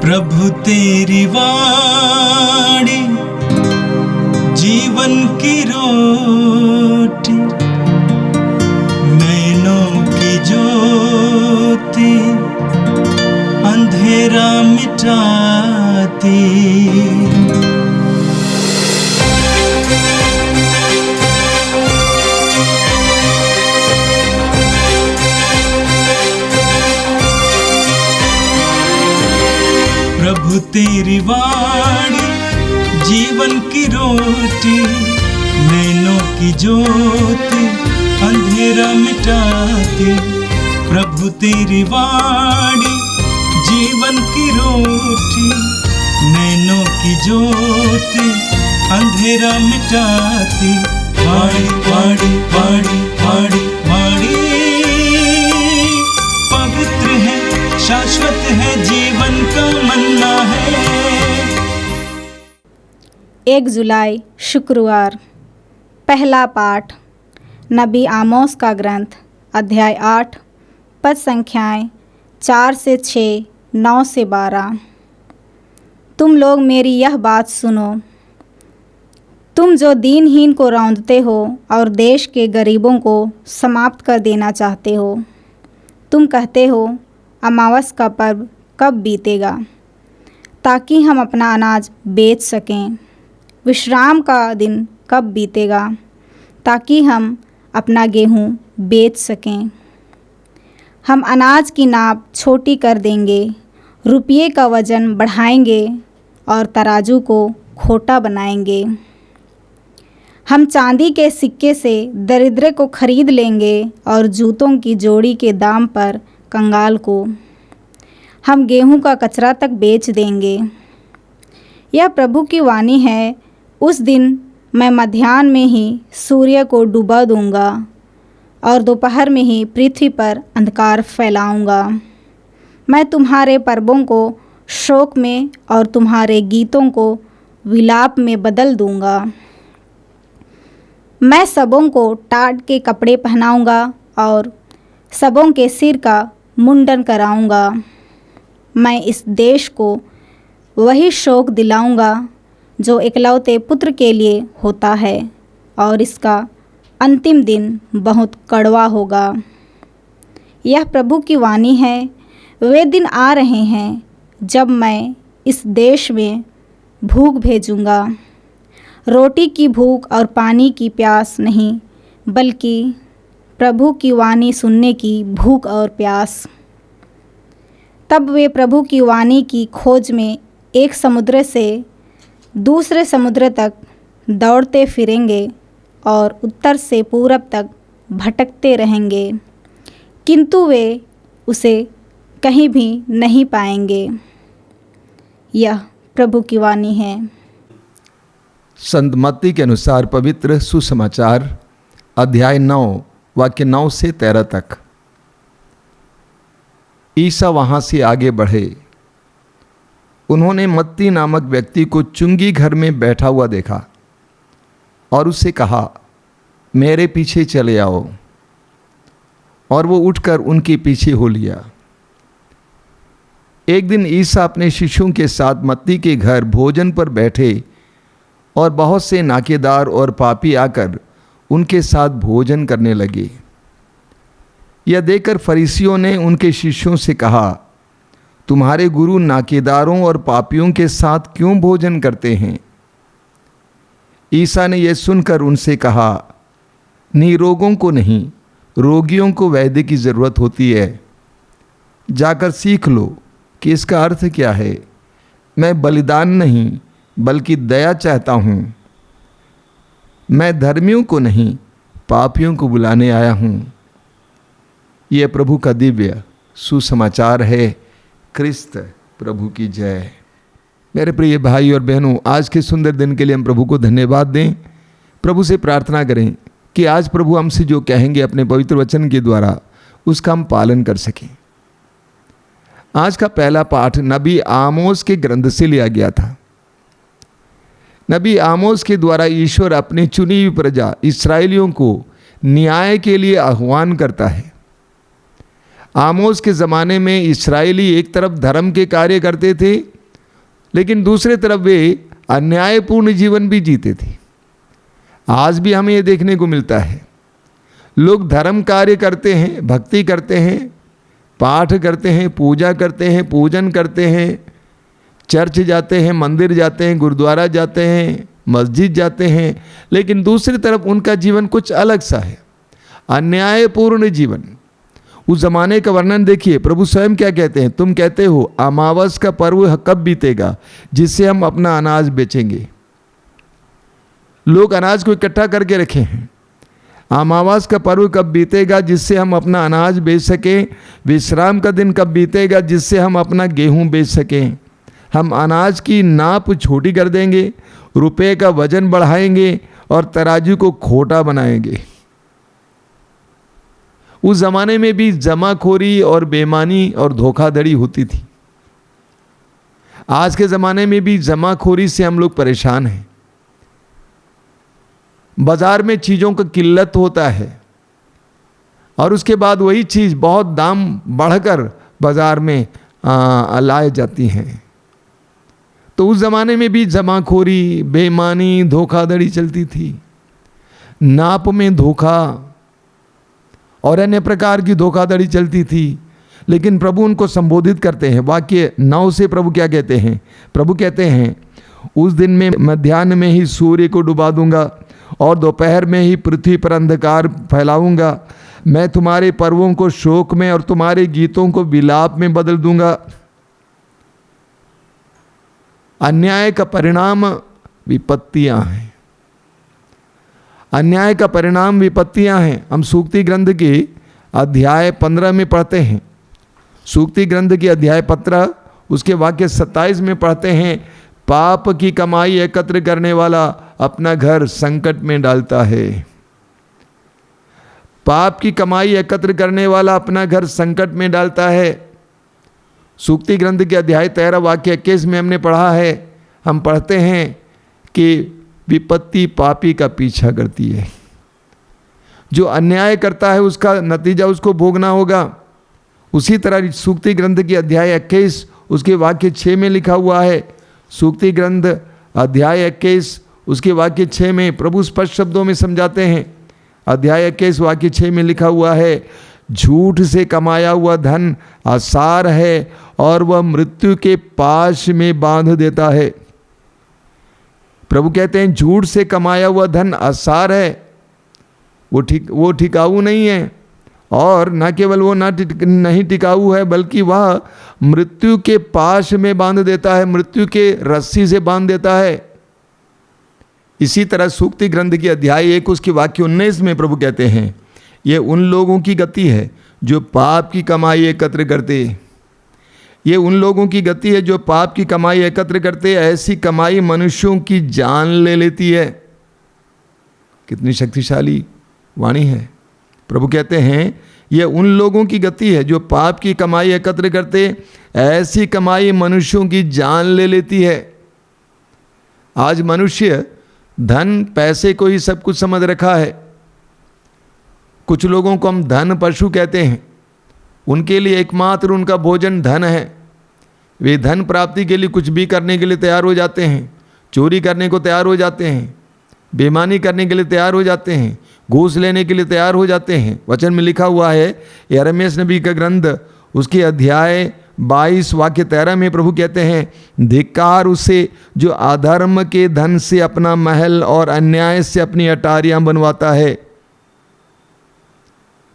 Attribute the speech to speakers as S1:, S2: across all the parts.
S1: प्रभु तेरी वाणी जीवन की रोटी, नैनों की ज्योति अंधेरा मिटाती। प्रभु तेरी वाणी जीवन की रोटी, नैनों की ज्योति अंधेरा मिटाती। प्रभु तेरी वाणी जीवन की रोटी, नैनों की ज्योति अंधेरा मिटाती। वाणी वाणी वाणी वाणी वाणी पवित्र है, शाश्वत है, जीवन का मन्ना है।
S2: 1 जुलाई शुक्रवार। पहला पाठ नबी आमोस का ग्रंथ, अध्याय 8, पद संख्याएं 4 से 6, 9 से 12। तुम लोग मेरी यह बात सुनो, तुम जो दीनहीन को रौंदते हो और देश के गरीबों को समाप्त कर देना चाहते हो। तुम कहते हो, अमावस का पर्व कब बीतेगा ताकि हम अपना अनाज बेच सकें। विश्राम का दिन कब बीतेगा ताकि हम अपना गेहूँ बेच सकें। हम अनाज की नाप छोटी कर देंगे, रुपये का वज़न बढ़ाएंगे और तराजू को खोटा बनाएंगे। हम चांदी के सिक्के से दरिद्र को खरीद लेंगे और जूतों की जोड़ी के दाम पर कंगाल को। हम गेहूं का कचरा तक बेच देंगे। यह प्रभु की वाणी है। उस दिन मैं मध्याह्न में ही सूर्य को डुबा दूंगा और दोपहर में ही पृथ्वी पर अंधकार फैलाऊंगा। मैं तुम्हारे पर्वों को शोक में और तुम्हारे गीतों को विलाप में बदल दूंगा। मैं सबों को टाट के कपड़े पहनाऊंगा और सबों के सिर का मुंडन कराऊंगा। मैं इस देश को वही शोक दिलाऊंगा जो इकलौते पुत्र के लिए होता है, और इसका अंतिम दिन बहुत कड़वा होगा। यह प्रभु की वाणी है। वे दिन आ रहे हैं जब मैं इस देश में भूख भेजूंगा, रोटी की भूख और पानी की प्यास नहीं, बल्कि प्रभु की वाणी सुनने की भूख और प्यास। तब वे प्रभु की वाणी की खोज में एक समुद्र से दूसरे समुद्र तक दौड़ते फिरेंगे और उत्तर से पूरब तक भटकते रहेंगे, किंतु वे उसे कहीं भी नहीं पाएंगे। यह प्रभु की वाणी है।
S3: संत मत्ती के अनुसार पवित्र सुसमाचार, अध्याय 9, वाक्य 9 से 13 तक। ईसा वहाँ से आगे बढ़े। उन्होंने मत्ती नामक व्यक्ति को चुंगी घर में बैठा हुआ देखा और उससे कहा, मेरे पीछे चले आओ। और वो उठकर उनके पीछे हो लिया। एक दिन ईसा अपने शिष्यों के साथ मत्ती के घर भोजन पर बैठे और बहुत से नाकेदार और पापी आकर उनके साथ भोजन करने लगे। यह देखकर फरीसियों ने उनके शिष्यों से कहा, तुम्हारे गुरु नाकेदारों और पापियों के साथ क्यों भोजन करते हैं? ईसा ने यह सुनकर उनसे कहा, निरोगों को नहीं, रोगियों को वैद्य की ज़रूरत होती है। जाकर सीख लो कि इसका अर्थ क्या है। मैं बलिदान नहीं बल्कि दया चाहता हूँ। मैं धर्मियों को नहीं, पापियों को बुलाने आया हूँ। यह प्रभु का दिव्य सुसमाचार है। क्रिस्त प्रभु की जय। मेरे प्रिय भाई और बहनों, आज के सुंदर दिन के लिए हम प्रभु को धन्यवाद दें। प्रभु से प्रार्थना करें कि आज प्रभु हमसे जो कहेंगे अपने पवित्र वचन के द्वारा उसका हम पालन कर सकें। आज का पहला पाठ नबी आमोस के ग्रंथ से लिया गया था। नबी आमोस के द्वारा ईश्वर अपनी चुनी हुई प्रजा इस्राएलियों को न्याय के लिए आह्वान करता है। आमोस के ज़माने में इस्राएली एक तरफ धर्म के कार्य करते थे लेकिन दूसरे तरफ वे अन्यायपूर्ण जीवन भी जीते थे। आज भी हमें ये देखने को मिलता है, लोग धर्म कार्य करते हैं, भक्ति करते हैं, पाठ करते हैं, पूजा करते हैं, पूजन करते हैं, चर्च जाते हैं, मंदिर जाते हैं, गुरुद्वारा जाते हैं, मस्जिद जाते हैं, लेकिन दूसरी तरफ उनका जीवन कुछ अलग सा है, अन्यायपूर्ण जीवन। उस जमाने का वर्णन देखिए, प्रभु स्वयं क्या कहते हैं, तुम कहते हो अमावस का पर्व कब बीतेगा जिससे हम अपना अनाज बेचेंगे। लोग अनाज को इकट्ठा करके रखे हैं, अमावस का पर्व कब बीतेगा जिससे हम अपना अनाज बेच सकें, विश्राम का दिन कब बीतेगा जिससे हम अपना गेहूं बेच सकें। हम अनाज की नाप छोटी कर देंगे, रुपए का वजन बढ़ाएंगे और तराजू को खोटा बनाएंगे। उस जमाने में भी जमाखोरी और बेईमानी और धोखाधड़ी होती थी। आज के ज़माने में भी जमाखोरी से हम लोग परेशान हैं। बाजार में चीज़ों का किल्लत होता है और उसके बाद वही चीज़ बहुत दाम बढ़कर बाजार में लाई जाती हैं। तो उस ज़माने में भी जमाखोरी, बेईमानी, धोखाधड़ी चलती थी। नाप में धोखा और अन्य प्रकार की धोखाधड़ी चलती थी। लेकिन प्रभु उनको संबोधित करते हैं। वाक्य 9 से प्रभु क्या कहते हैं? प्रभु कहते हैं, उस दिन में मध्याह्न में ही सूर्य को डुबा दूंगा और दोपहर में ही पृथ्वी पर अंधकार फैलाऊंगा। मैं तुम्हारे पर्वों को शोक में और तुम्हारे गीतों को विलाप में बदल दूंगा। अन्याय का परिणाम विपत्तियां हैं। अन्याय का परिणाम विपत्तियां हैं। हम सूक्ति ग्रंथ के अध्याय 15 में पढ़ते हैं। सूक्ति ग्रंथ के अध्याय 15 उसके वाक्य 27 में पढ़ते हैं, पाप की कमाई एकत्र करने वाला अपना घर संकट में डालता है। पाप की कमाई एकत्र करने वाला अपना घर संकट में डालता है। सूक्ति ग्रंथ के अध्याय 13 वाक्य 21 में हमने पढ़ा है, हम पढ़ते हैं कि विपत्ति पापी का पीछा करती है। जो अन्याय करता है उसका नतीजा उसको भोगना होगा। उसी तरह सूक्ति ग्रंथ की अध्याय 21 उसके वाक्य 6 में लिखा हुआ है। सूक्ति ग्रंथ अध्याय 21 उसके वाक्य 6 में प्रभु स्पष्ट शब्दों में समझाते हैं। अध्याय 21 वाक्य 6 में लिखा हुआ है, झूठ से कमाया हुआ धन असार है और वह मृत्यु के पाश में बांध देता है। प्रभु कहते हैं झूठ से कमाया हुआ धन असार है, वो टिकाऊ नहीं है, और न केवल वो नहीं टिकाऊ है बल्कि वह मृत्यु के पाश में बांध देता है, मृत्यु के रस्सी से बांध देता है। इसी तरह सूक्ति ग्रंथ की अध्याय 1 उसके वाक्य 19 में प्रभु कहते हैं, ये उन लोगों की गति है जो पाप की कमाई एकत्र करते। ये उन लोगों की गति है जो पाप की कमाई एकत्र करते। ऐसी कमाई मनुष्यों की जान ले लेती है। कितनी शक्तिशाली वाणी है। प्रभु कहते हैं ये उन लोगों की गति है जो पाप की कमाई एकत्र करते। ऐसी कमाई मनुष्यों की जान ले लेती है। आज मनुष्य धन पैसे को ही सब कुछ समझ रखा है। कुछ लोगों को हम धन पशु कहते हैं। उनके लिए एकमात्र उनका भोजन धन है। वे धन प्राप्ति के लिए कुछ भी करने के लिए तैयार हो जाते हैं। चोरी करने को तैयार हो जाते हैं, बेईमानी करने के लिए तैयार हो जाते हैं, घूस लेने के लिए तैयार हो जाते हैं। वचन में लिखा हुआ है, यिर्मयाह नबी का ग्रंथ उसके अध्याय 22 वाक्य 13 में प्रभु कहते हैं, धिक्कार उसे जो अधर्म के धन से अपना महल और अन्याय से अपनी अटारियां बनवाता है।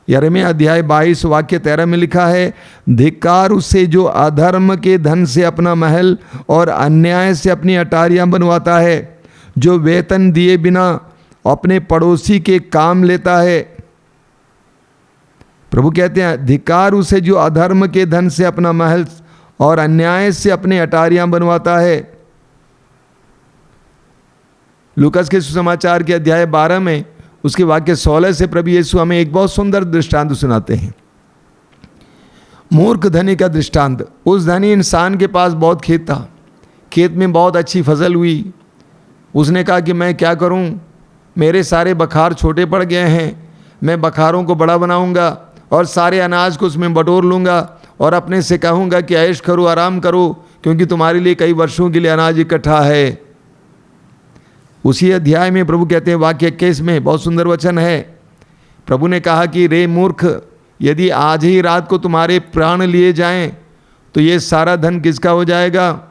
S3: यिर्मयाह अध्याय 22 वाक्य 13 में लिखा है, धिक्कार उसे जो अधर्म के धन से अपना महल और अन्याय से अपनी अटारियां बनवाता है, जो वेतन दिए बिना अपने पड़ोसी के काम लेता है। प्रभु कहते हैं, धिक्कार उसे जो अधर्म के धन से अपना महल और अन्याय से अपने अटारियां बनवाता है। लूकास के सुसमाचार के अध्याय 12 में उसके वाक्य 16 से प्रभु यीशु हमें एक बहुत सुंदर दृष्टांत सुनाते हैं। मूर्ख धनी का दृष्टांत। उस धनी इंसान के पास बहुत खेत था, खेत में बहुत अच्छी फसल हुई। उसने कहा कि मैं क्या करूं, मेरे सारे बखार छोटे पड़ गए हैं, मैं बखारों को बड़ा बनाऊंगा और सारे अनाज को उसमें बटोर लूँगा और अपने से कहूँगा कि ऐश करो, आराम करो, क्योंकि तुम्हारे लिए कई वर्षों के लिए अनाज इकट्ठा है। उसी अध्याय में प्रभु कहते हैं वाक्य 21 में, बहुत सुंदर वचन है। प्रभु ने कहा कि रे मूर्ख, यदि आज ही रात को तुम्हारे प्राण लिए जाएं तो ये सारा धन किसका हो जाएगा।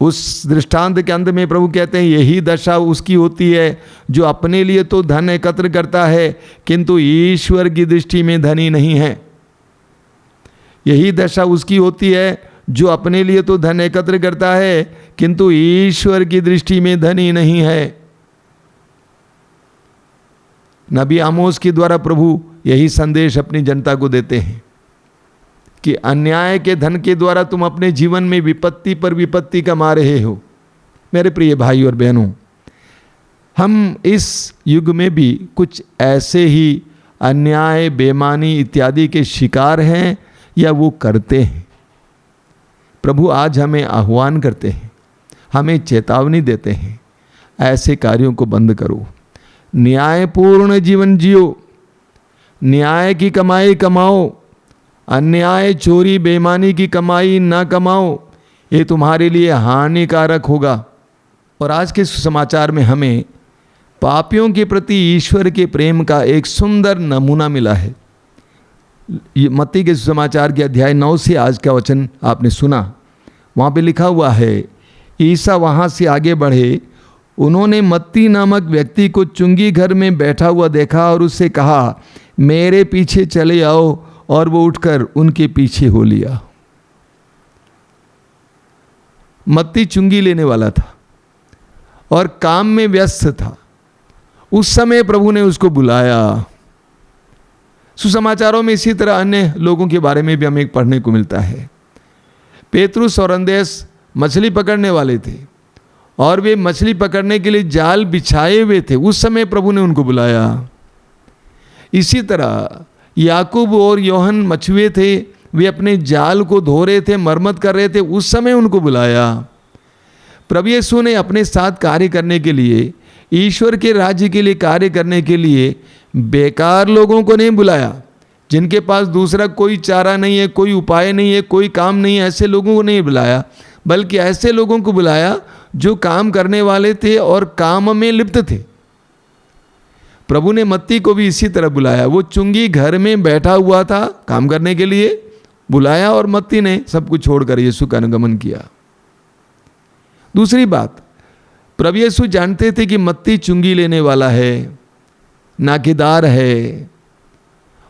S3: उस दृष्टांत के अंत में प्रभु कहते हैं यही दशा उसकी होती है जो अपने लिए तो धन एकत्र करता है किंतु ईश्वर की दृष्टि में धनी नहीं है। यही दशा उसकी होती है जो अपने लिए तो धन एकत्र करता है किंतु ईश्वर की दृष्टि में धनी नहीं है। नबी आमोस के द्वारा प्रभु यही संदेश अपनी जनता को देते हैं कि अन्याय के धन के द्वारा तुम अपने जीवन में विपत्ति पर विपत्ति कमा रहे हो। मेरे प्रिय भाई और बहनों, हम इस युग में भी कुछ ऐसे ही अन्याय, बेईमानी इत्यादि के शिकार हैं या वो करते हैं। प्रभु आज हमें आह्वान करते हैं, हमें चेतावनी देते हैं, ऐसे कार्यों को बंद करो, न्यायपूर्ण जीवन जियो, न्याय की कमाई कमाओ, अन्याय, चोरी, बेईमानी की कमाई ना कमाओ, ये तुम्हारे लिए हानिकारक होगा। और आज के सुसमाचार में हमें पापियों के प्रति ईश्वर के प्रेम का एक सुंदर नमूना मिला है। मत्ती के सुसमाचार के अध्याय 9 से आज का वचन आपने सुना। वहाँ पे लिखा हुआ है, ईसा वहाँ से आगे बढ़े, उन्होंने मत्ती नामक व्यक्ति को चुंगी घर में बैठा हुआ देखा और उससे कहा, मेरे पीछे चले आओ, और वो उठकर उनके पीछे हो लिया। मत्ती चुंगी लेने वाला था और काम में व्यस्त था। उस समय प्रभु ने उसको बुलाया। सुसमाचारों में इसी तरह अन्य लोगों के बारे में भी हमें पढ़ने को मिलता है। पेतरुस और अंदेस मछली पकड़ने वाले थे और वे मछली पकड़ने के लिए जाल बिछाए हुए थे। उस समय प्रभु ने उनको बुलाया। इसी तरह याकूब और योहन मछुए थे, वे अपने जाल को धो रहे थे, मरम्मत कर रहे थे, उस समय उनको बुलाया। प्रभु यीशु ने अपने साथ कार्य करने के लिए, ईश्वर के राज्य के लिए कार्य करने के लिए बेकार लोगों को नहीं बुलाया, जिनके पास दूसरा कोई चारा नहीं है, कोई उपाय नहीं है, कोई काम नहीं है, ऐसे लोगों को नहीं बुलाया, बल्कि ऐसे लोगों को बुलाया जो काम करने वाले थे और काम में लिप्त थे। प्रभु ने मत्ती को भी इसी तरह बुलाया। वो चुंगी घर में बैठा हुआ था, काम करने के लिए बुलाया और मत्ती ने सब कुछ छोड़कर यीशु का अनुगमन किया। दूसरी बात, प्रभु यीशु जानते थे कि मत्ती चुंगी लेने वाला है, नाकेदार है,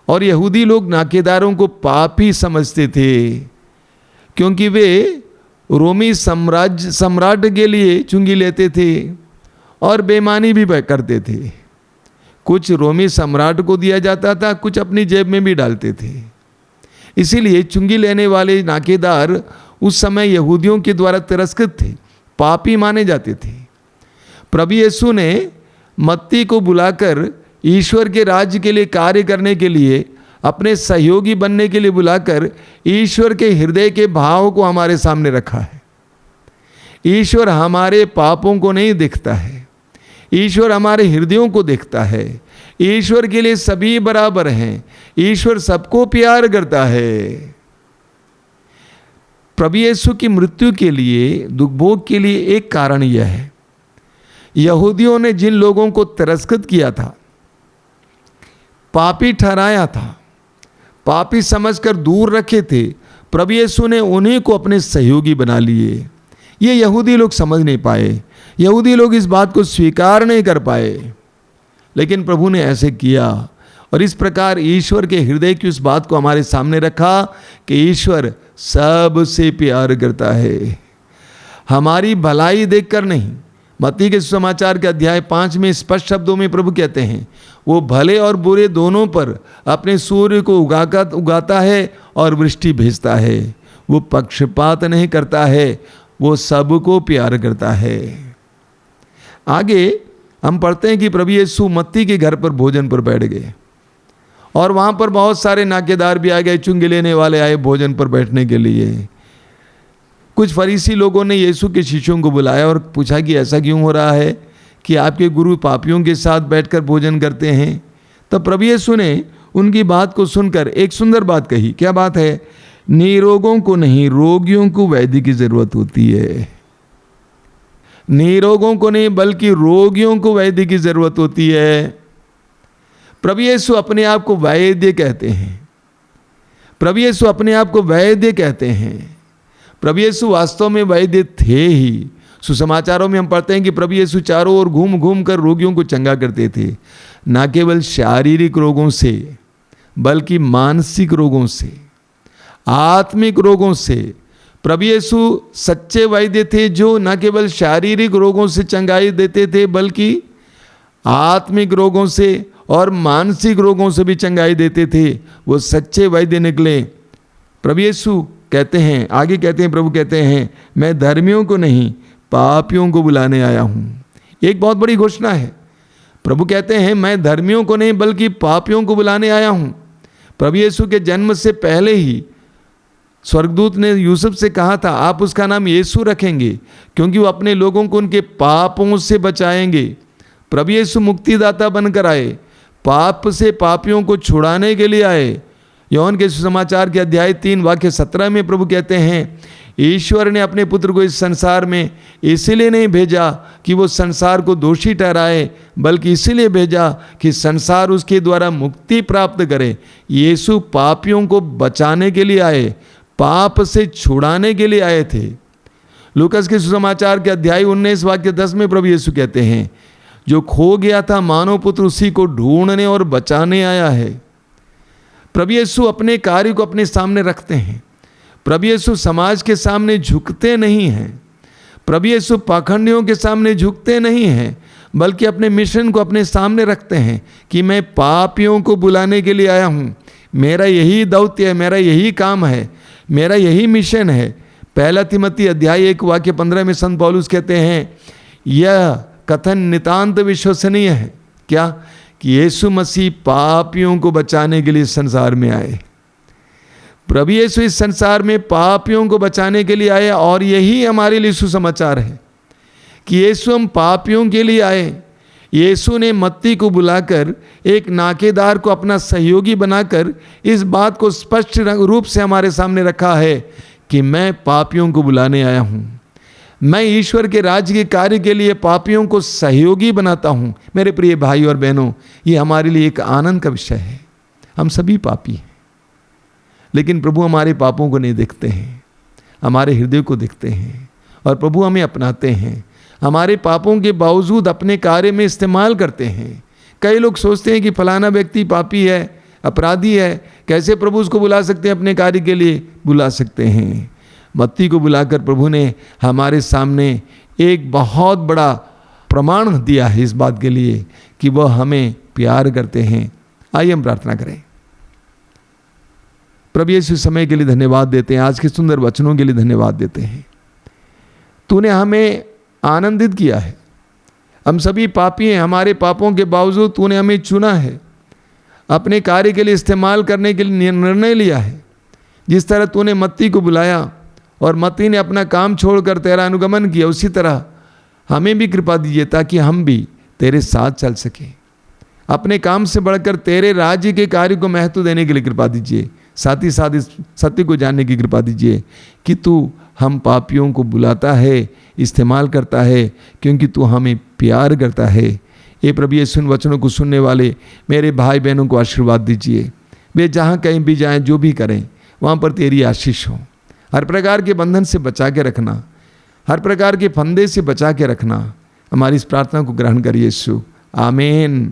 S3: और यहूदी लोग नाकेदारों को पापी समझते थे क्योंकि वे रोमी सम्राट के लिए चुंगी लेते थे और बेईमानी भी करते थे। कुछ रोमी सम्राट को दिया जाता था, कुछ अपनी जेब में भी डालते थे। इसीलिए चुंगी लेने वाले नाकेदार उस समय यहूदियों के द्वारा तिरस्कृत थे, पापी माने जाते थे। प्रभु यीशु ने मत्ती को बुलाकर ईश्वर के राज्य के लिए कार्य करने के लिए, अपने सहयोगी बनने के लिए बुलाकर ईश्वर के हृदय के भाव को हमारे सामने रखा है। ईश्वर हमारे पापों को नहीं देखता है, ईश्वर हमारे हृदयों को देखता है। ईश्वर के लिए सभी बराबर हैं, ईश्वर सबको प्यार करता है। प्रभु यीशु की मृत्यु के लिए, दुख भोग के लिए एक कारण यह है, यहूदियों ने जिन लोगों को तिरस्कृत किया था, पापी ठहराया था, पापी समझकर दूर रखे थे, प्रभु यीशु ने उन्हीं को अपने सहयोगी बना लिए। ये यहूदी लोग समझ नहीं पाए, यहूदी लोग इस बात को स्वीकार नहीं कर पाए, लेकिन प्रभु ने ऐसे किया और इस प्रकार ईश्वर के हृदय की उस बात को हमारे सामने रखा कि ईश्वर सबसे प्यार करता है, हमारी भलाई देखकर नहीं। मत्ती के सुसमाचार के अध्याय 5 में स्पष्ट शब्दों में प्रभु कहते हैं, वो भले और बुरे दोनों पर अपने सूर्य को उगाता है और वृष्टि भेजता है। वो पक्षपात नहीं करता है, वो सबको प्यार करता है। आगे हम पढ़ते हैं कि प्रभु यीशु मत्ती के घर पर भोजन पर बैठ गए और वहाँ पर बहुत सारे नाकेदार भी आ गए, चुंगी लेने वाले आए भोजन पर बैठने के लिए। कुछ फरीसी लोगों ने यीशु के शिष्यों को बुलाया और पूछा कि ऐसा क्यों हो रहा है कि आपके गुरु पापियों के साथ बैठकर भोजन करते हैं। तब प्रभु यीशु ने उनकी बात को सुनकर एक सुंदर बात कही। क्या बात है? निरोगों को नहीं, रोगियों को वैद्य की जरूरत होती है। निरोगों को नहीं बल्कि रोगियों को वैद्य की जरूरत होती है। प्रभु यीशु अपने आप को वैद्य कहते हैं। प्रभु यीशु अपने आप को वैद्य कहते हैं। प्रभु यीशु वास्तव में वैद्य थे ही। सुसमाचारों में हम पढ़ते हैं कि प्रभु यीशु चारों ओर घूम घूम कर रोगियों को चंगा करते थे, ना केवल शारीरिक रोगों से बल्कि मानसिक रोगों से, आत्मिक रोगों से। प्रभु यीशु सच्चे वैद्य थे जो न केवल शारीरिक रोगों से चंगाई देते थे बल्कि आत्मिक रोगों से और मानसिक रोगों से भी चंगाई देते थे। वो सच्चे वैद्य निकले। प्रभु यीशु कहते हैं, आगे कहते हैं, प्रभु कहते हैं, मैं धर्मियों को नहीं पापियों को बुलाने आया हूँ। एक बहुत बड़ी घोषणा है। प्रभु कहते हैं मैं धर्मियों को नहीं बल्कि पापियों को बुलाने आया हूँ। प्रभु यीशु के जन्म से पहले ही स्वर्गदूत ने यूसुफ से कहा था आप उसका नाम यीशु रखेंगे क्योंकि वो अपने लोगों को उनके पापों से बचाएंगे। प्रभु यीशु मुक्तिदाता बनकर आए, पाप से पापियों को छुड़ाने के लिए आए। योहन के सुसमाचार के अध्याय 3 वाक्य 17 में प्रभु कहते हैं ईश्वर ने अपने पुत्र को इस संसार में इसीलिए नहीं भेजा कि वो संसार को दोषी ठहराए बल्कि इसीलिए भेजा कि संसार उसके द्वारा मुक्ति प्राप्त करे। यीशु पापियों को बचाने के लिए आए, पाप से छुड़ाने के लिए आए थे। लूकास के सुसमाचार के अध्याय 19 वाक्य 10 में प्रभु यीशु कहते हैं जो खो गया था मानव पुत्र उसी को ढूंढने और बचाने आया है। प्रभु यीशु अपने कार्य को अपने सामने रखते हैं। प्रभु यीशु समाज के सामने झुकते नहीं हैं। प्रभु यीशु पाखंडियों के सामने झुकते नहीं हैं बल्कि अपने मिशन को अपने सामने रखते हैं कि मैं पापियों को बुलाने के लिए आया हूँ। मेरा यही दौत्य है, मेरा यही काम है, मेरा यही मिशन है। पहला तिमोथी अध्याय 1 वाक्य 15 में संत पौलुस कहते हैं यह कथन नितांत विश्वसनीय है। क्या? कि यीशु मसीह पापियों को बचाने के लिए संसार में आए। प्रभु यीशु इस संसार में पापियों को बचाने के लिए आए और यही हमारे लिए सुसमाचार है कि यीशु हम पापियों के लिए आए। यीशु ने मत्ती को बुलाकर एक नाकेदार को अपना सहयोगी बनाकर इस बात को स्पष्ट रूप से हमारे सामने रखा है कि मैं पापियों को बुलाने आया हूँ। मैं ईश्वर के राज्य के कार्य के लिए पापियों को सहयोगी बनाता हूँ। मेरे प्रिय भाई और बहनों, ये हमारे लिए एक आनंद का विषय है। हम सभी पापी हैं लेकिन प्रभु हमारे पापों को नहीं देखते हैं, हमारे हृदय को देखते हैं और प्रभु हमें अपनाते हैं। हमारे पापों के बावजूद अपने कार्य में इस्तेमाल करते हैं। कई लोग सोचते हैं कि फलाना व्यक्ति पापी है, अपराधी है, कैसे प्रभु उसको बुला सकते हैं अपने कार्य के लिए? बुला सकते हैं। मत्ती को बुलाकर प्रभु ने हमारे सामने एक बहुत बड़ा प्रमाण दिया है इस बात के लिए कि वह हमें प्यार करते हैं। आइए हम प्रार्थना करें। प्रभु यीशु समय के लिए धन्यवाद देते हैं, आज के सुंदर वचनों के लिए धन्यवाद देते हैं। तूने हमें आनंदित किया है। हम सभी पापी हैं, हमारे पापों के बावजूद तूने हमें चुना है, अपने कार्य के लिए इस्तेमाल करने के लिए निर्णय लिया है। जिस तरह तूने मत्ती को बुलाया और मत्ती ने अपना काम छोड़कर तेरा अनुगमन किया, उसी तरह हमें भी कृपा दीजिए ताकि हम भी तेरे साथ चल सकें। अपने काम से बढ़कर तेरे राज्य के कार्य को महत्व देने के लिए कृपा दीजिए। साथ ही साथ इस सत्य को जानने की कृपा दीजिए कि तू हम पापियों को बुलाता है, इस्तेमाल करता है क्योंकि तू हमें प्यार करता है। ये प्रभु यीशु इन वचनों को सुनने वाले मेरे भाई बहनों को आशीर्वाद दीजिए। वे जहाँ कहीं भी जाएं, जो भी करें, वहाँ पर तेरी आशीष हो। हर प्रकार के बंधन से बचा के रखना, हर प्रकार के फंदे से बचा के रखना। हमारी इस प्रार्थना को ग्रहण करिए यीशु, आमीन।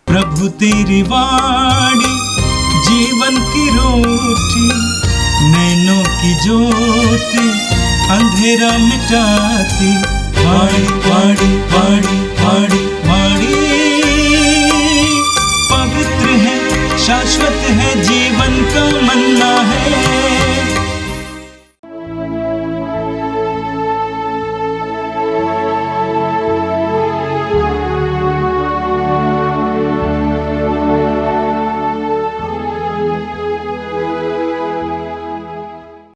S1: प्रभु तेरी वाणी जीवन की रोटी, नैनों की ज्योति अंधेरा मिटाती। वाणी वाणी वाणी